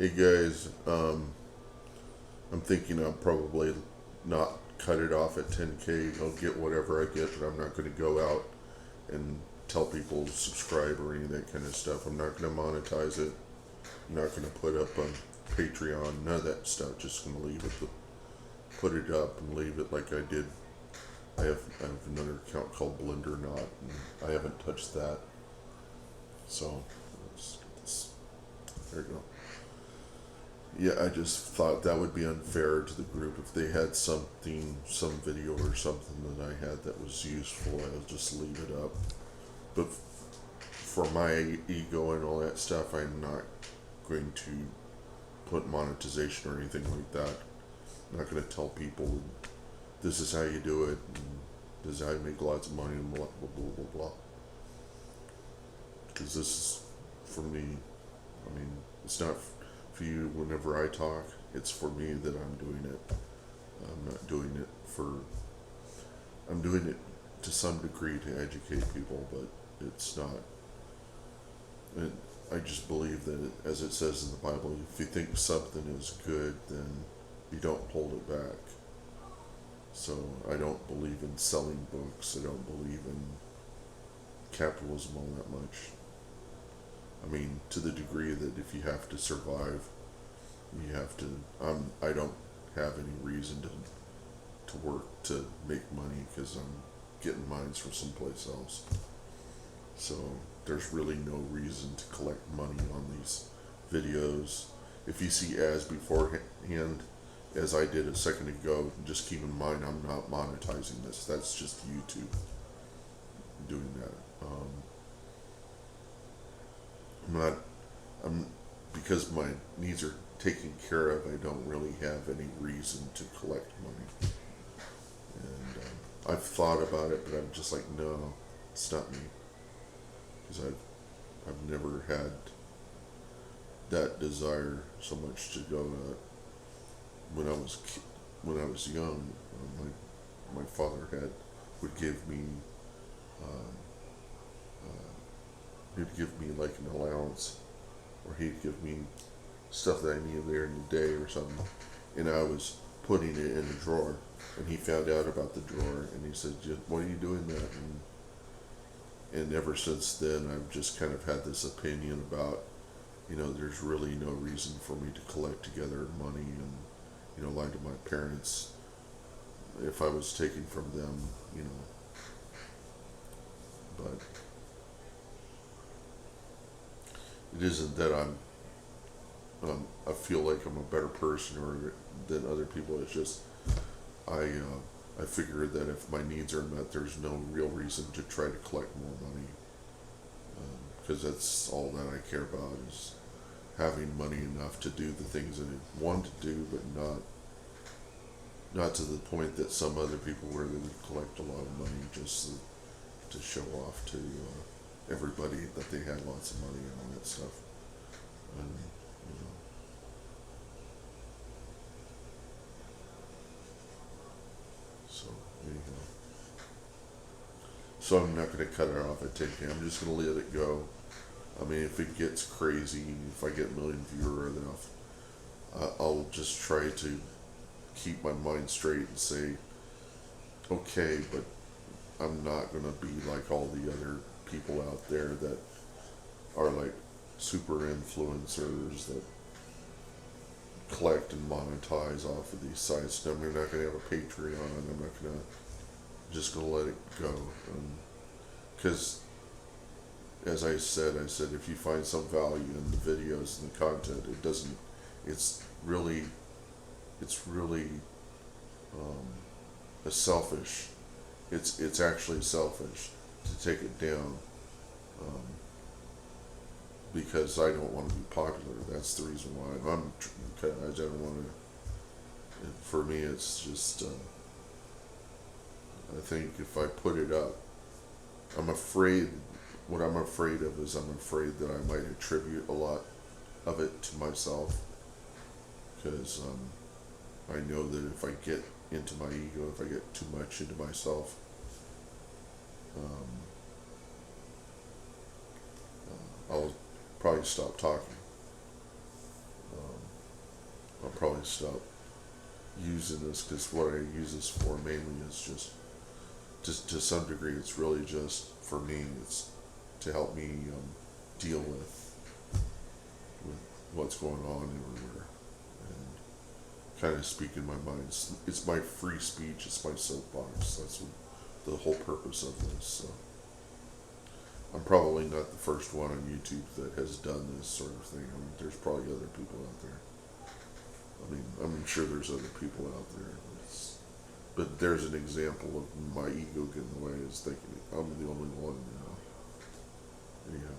Hey guys, I'm thinking I'll probably not cut it off at 10K. I'll get whatever I get, but I'm not going to go out and tell people to subscribe or any of that kind of stuff. I'm not going to monetize it. I'm not going to put up on Patreon, none of that stuff. Just going to leave it, put it up and leave it like I did. I have another account called Blender Knot, and I haven't touched that. So, there you go. Yeah, I just thought that would be unfair to the group if they had something, some video or something that I had that was useful. I'll just leave it up. But for my ego and all that stuff, I'm not going to put monetization or anything like that. I'm not going to tell people this is how you do it, and this is how you make lots of money, and blah blah blah blah blah. Because this is for me. I mean, it's not for you whenever I talk. It's for me that I'm doing it. I'm not doing it for. I'm doing it to some degree to educate people, but it's not. It, I just believe that, as it says in the Bible, if you think something is good, then you don't hold it back. So I don't believe in selling books. I don't believe in capitalism all that much. I mean, to the degree that if you have to survive, you have to. I don't have any reason to work to make money because I'm getting mines from someplace else. So there's really no reason to collect money on these videos. If you see ads beforehand, as I did a second ago, just keep in mind I'm not monetizing this. That's just YouTube doing that. I'm not. I'm because my needs are taken care of. I don't really have any reason to collect money, and I've thought about it, but I'm just like, no, it's not me, because I've never had that desire so much to go to. When I was young, my father would give me uh, he'd give me like an allowance, or he'd give me stuff that I needed there in the day or something, and I was putting it in the drawer, and he found out about the drawer, and he said, "Why are you doing that?" And ever since then, I've just kind of had this opinion about, there's really no reason for me to collect together money and, lie to my parents if I was taking from them, but it isn't that I feel like I'm a better person or than other people. It's just I figure that if my needs are met, there's no real reason to try to collect more money, because that's all that I care about is having money enough to do the things that I want to do, but not to the point that some other people where they would collect a lot of money just to show off to everybody that they had lots of money and all that stuff. And, you know, so anyhow. So I'm not going to cut it off at 10K. I'm just going to let it go. I mean, if it gets crazy, if I get a million viewers enough, I'll just try to keep my mind straight and say, okay, but I'm not going to be like all the other people out there that are like super influencers that collect and monetize off of these sites. I'm not going to have a Patreon. I'm not going to, just going to let it go. Because, as I said, if you find some value in the videos and the content, it's really, um, a selfish. It's actually selfish to take it down, um, because I don't want to be popular. That's the reason why I don't want to. For me, it's just. I think if I put it up, I'm afraid. What I'm afraid of is I'm afraid that I might attribute a lot of it to myself, because I know that if I get into my ego, if I get too much into myself, um, I'll probably stop talking. probably stop using this because what I use this for mainly is just to some degree, it's really just for me. It's to help me deal with what's going on everywhere and kind of speak in my mind. It's my free speech. It's my soapbox. That's what, the whole purpose of this. So I'm probably not the first one on YouTube that has done this sort of thing. I mean, there's probably other people out there. I mean, I'm sure there's other people out there. But there's an example of my ego getting in the way is thinking I'm the only one, you know. Anyhow.